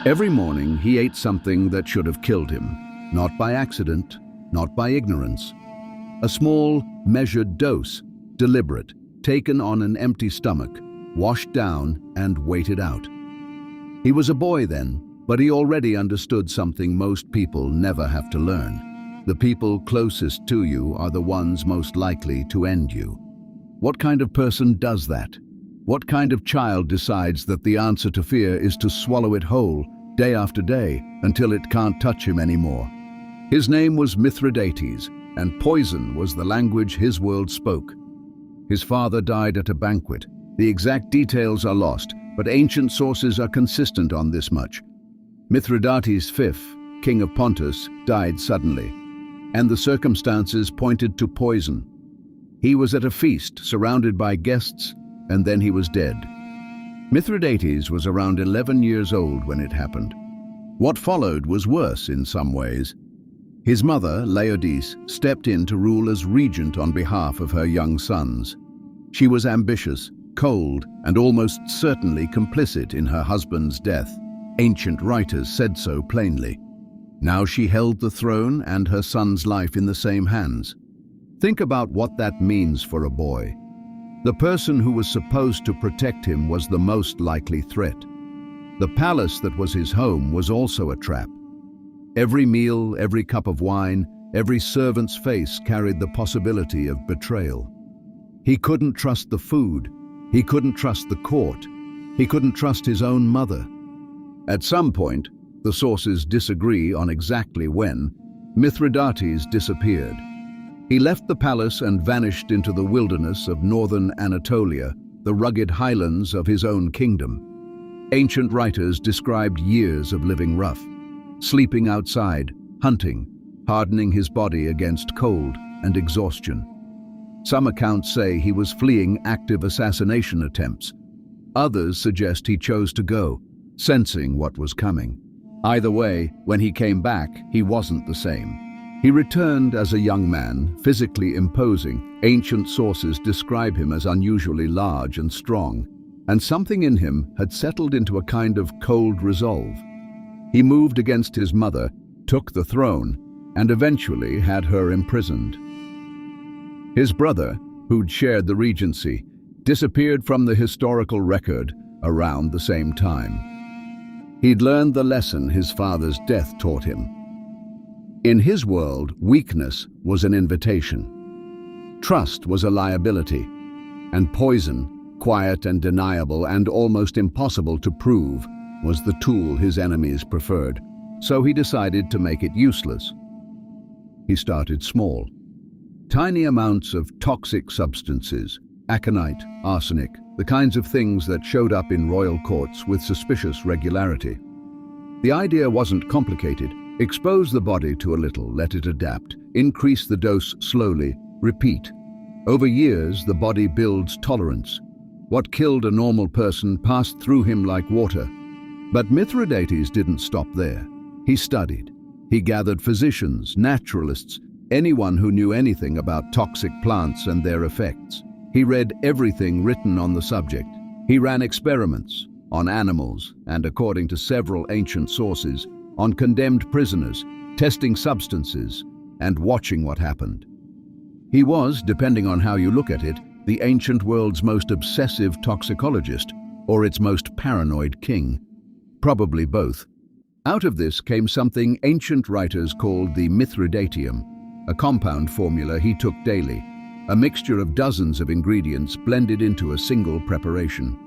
Every morning he ate something that should have killed him, not by accident, not by ignorance. A small, measured dose, deliberate, taken on an empty stomach, washed down and waited out. He was a boy then, but he already understood something most people never have to learn. The people closest to you are the ones most likely to end you. What kind of person does that? What kind of child decides that the answer to fear is to swallow it whole, day after day, until it can't touch him anymore? His name was Mithridates, and poison was the language his world spoke. His father died at a banquet. The exact details are lost, but ancient sources are consistent on this much. Mithridates V, king of Pontus, died suddenly, and the circumstances pointed to poison. He was at a feast, surrounded by guests, and then he was dead. Mithridates was around 11 years old when it happened. What followed was worse in some ways. His mother, Laodice, stepped in to rule as regent on behalf of her young sons. She was ambitious, cold, and almost certainly complicit in her husband's death. Ancient writers said so plainly. Now she held the throne and her son's life in the same hands. Think about what that means for a boy. The person who was supposed to protect him was the most likely threat. The palace that was his home was also a trap. Every meal, every cup of wine, every servant's face carried the possibility of betrayal. He couldn't trust the food. He couldn't trust the court. He couldn't trust his own mother. At some point, the sources disagree on exactly when, Mithridates disappeared. He left the palace and vanished into the wilderness of northern Anatolia, the rugged highlands of his own kingdom. Ancient writers described years of living rough, sleeping outside, hunting, hardening his body against cold and exhaustion. Some accounts say he was fleeing active assassination attempts. Others suggest he chose to go, sensing what was coming. Either way, when he came back, he wasn't the same. He returned as a young man, physically imposing. Ancient sources describe him as unusually large and strong, and something in him had settled into a kind of cold resolve. He moved against his mother, took the throne, and eventually had her imprisoned. His brother, who'd shared the regency, disappeared from the historical record around the same time. He'd learned the lesson his father's death taught him. In his world, weakness was an invitation. Trust was a liability, and poison, quiet and deniable and almost impossible to prove, was the tool his enemies preferred. So he decided to make it useless. He started small. Tiny amounts of toxic substances, aconite, arsenic, the kinds of things that showed up in royal courts with suspicious regularity. The idea wasn't complicated. Expose the body to a little, let it adapt, increase the dose slowly, repeat. Over years, the body builds tolerance. What killed a normal person passed through him like water. But Mithridates didn't stop there. He studied. He gathered physicians, naturalists, anyone who knew anything about toxic plants and their effects. He read everything written on the subject. He ran experiments on animals and, according to several ancient sources, on condemned prisoners, testing substances and watching what happened. He was, depending on how you look at it, the ancient world's most obsessive toxicologist or its most paranoid king. Probably both. Out of this came something ancient writers called the Mithridatium, a compound formula he took daily, a mixture of dozens of ingredients blended into a single preparation.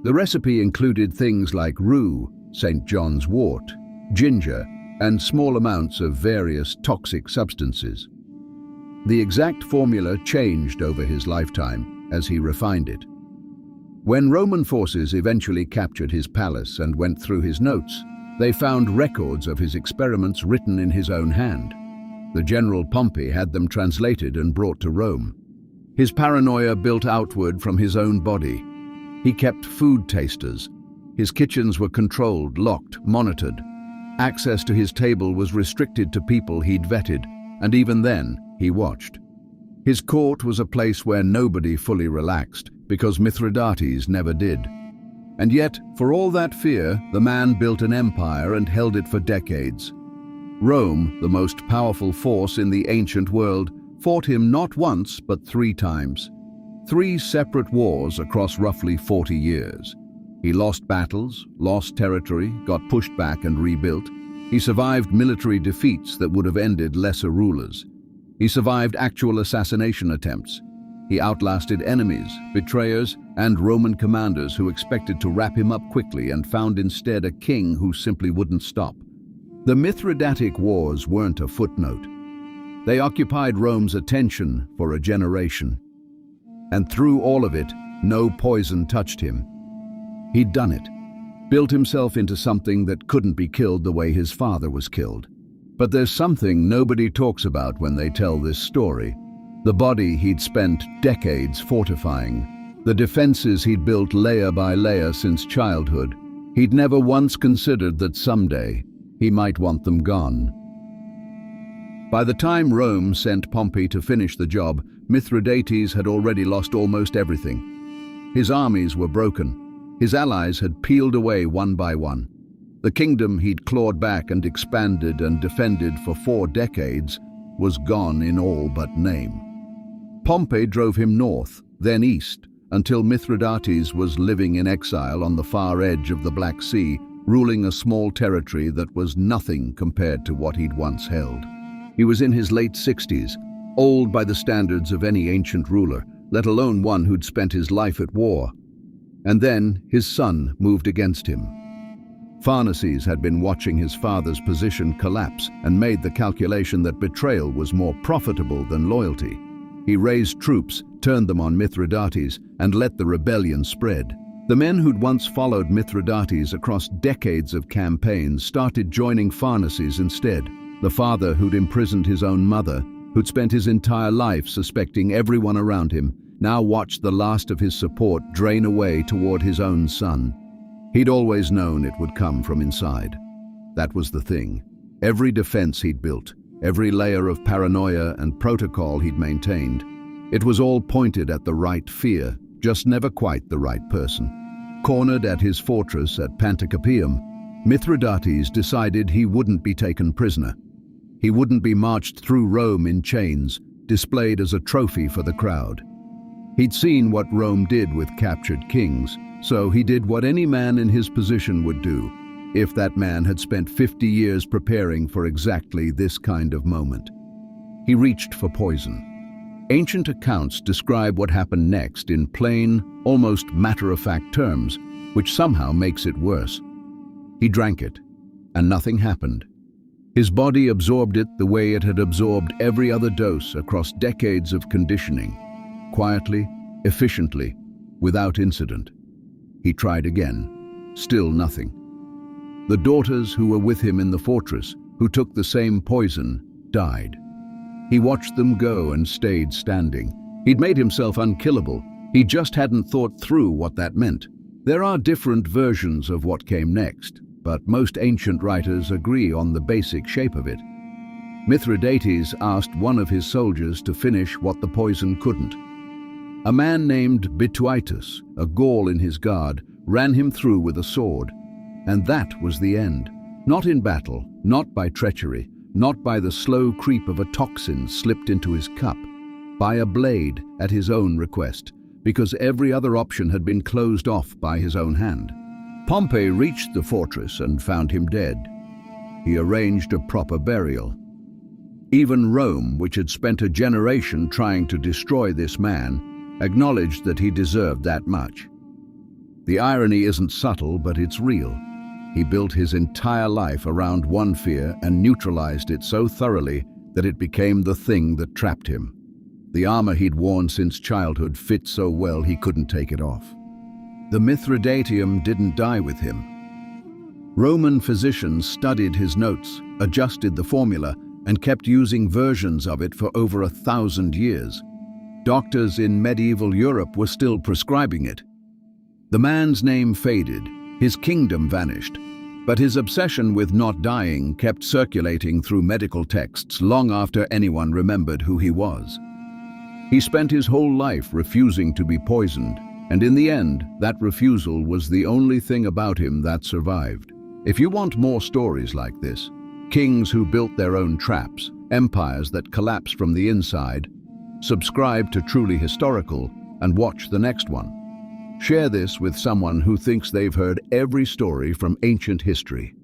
The recipe included things like rue, St. John's wort, ginger, and small amounts of various toxic substances. The exact formula changed over his lifetime as he refined it. When Roman forces eventually captured his palace and went through his notes, they found records of his experiments written in his own hand. The General Pompey had them translated and brought to Rome. His paranoia built outward from his own body. He kept food tasters. His kitchens were controlled, locked, monitored. Access to his table was restricted to people he'd vetted, and even then, he watched. His court was a place where nobody fully relaxed, because Mithridates never did. And yet, for all that fear, the man built an empire and held it for decades. Rome, the most powerful force in the ancient world, fought him not once but 3 times. 3 separate wars across roughly 40 years. He lost battles, lost territory, got pushed back and rebuilt. He survived military defeats that would have ended lesser rulers. He survived actual assassination attempts. He outlasted enemies, betrayers, and Roman commanders who expected to wrap him up quickly and found instead a king who simply wouldn't stop. The Mithridatic Wars weren't a footnote. They occupied Rome's attention for a generation. And through all of it, no poison touched him. He'd done it, built himself into something that couldn't be killed the way his father was killed. But there's something nobody talks about when they tell this story. The body he'd spent decades fortifying, the defenses he'd built layer by layer since childhood. He'd never once considered that someday he might want them gone. By the time Rome sent Pompey to finish the job, Mithridates had already lost almost everything. His armies were broken. His allies had peeled away one by one. The kingdom he'd clawed back and expanded and defended for 4 decades was gone in all but name. Pompey drove him north, then east, until Mithridates was living in exile on the far edge of the Black Sea, ruling a small territory that was nothing compared to what he'd once held. He was in his late 60s, old by the standards of any ancient ruler, let alone one who'd spent his life at war. And then his son moved against him. Pharnaces had been watching his father's position collapse and made the calculation that betrayal was more profitable than loyalty. He raised troops, turned them on Mithridates, and let the rebellion spread. The men who'd once followed Mithridates across decades of campaigns started joining Pharnaces instead. The father who'd imprisoned his own mother, who'd spent his entire life suspecting everyone around him, now watched the last of his support drain away toward his own son. He'd always known it would come from inside. That was the thing. Every defense he'd built, every layer of paranoia and protocol he'd maintained, it was all pointed at the right fear, just never quite the right person. Cornered at his fortress at Panticapaeum, Mithridates decided he wouldn't be taken prisoner. He wouldn't be marched through Rome in chains, displayed as a trophy for the crowd. He'd seen what Rome did with captured kings, so he did what any man in his position would do, if that man had spent 50 years preparing for exactly this kind of moment. He reached for poison. Ancient accounts describe what happened next in plain, almost matter-of-fact terms, which somehow makes it worse. He drank it, and nothing happened. His body absorbed it the way it had absorbed every other dose across decades of conditioning, quietly, efficiently, without incident. He tried again, still nothing. The daughters who were with him in the fortress, who took the same poison, died. He watched them go and stayed standing. He'd made himself unkillable. He just hadn't thought through what that meant. There are different versions of what came next, but most ancient writers agree on the basic shape of it. Mithridates asked one of his soldiers to finish what the poison couldn't. A man named Bituitus, a Gaul in his guard, ran him through with a sword. And that was the end. Not in battle, not by treachery, not by the slow creep of a toxin slipped into his cup, by a blade at his own request, because every other option had been closed off by his own hand. Pompey reached the fortress and found him dead. He arranged a proper burial. Even Rome, which had spent a generation trying to destroy this man, acknowledged that he deserved that much. The irony isn't subtle, but it's real. He built his entire life around one fear and neutralized it so thoroughly that it became the thing that trapped him. The armor he'd worn since childhood fit so well he couldn't take it off. The Mithridatium didn't die with him. Roman physicians studied his notes, adjusted the formula, and kept using versions of it for over 1,000 years. Doctors in medieval Europe were still prescribing it. The man's name faded, his kingdom vanished, but his obsession with not dying kept circulating through medical texts long after anyone remembered who he was. He spent his whole life refusing to be poisoned, And in the end, that refusal was the only thing about him that survived. If you want more stories like this, kings who built their own traps, empires that collapsed from the inside, subscribe to Truly Historical and watch the next one. Share this with someone who thinks they've heard every story from ancient history.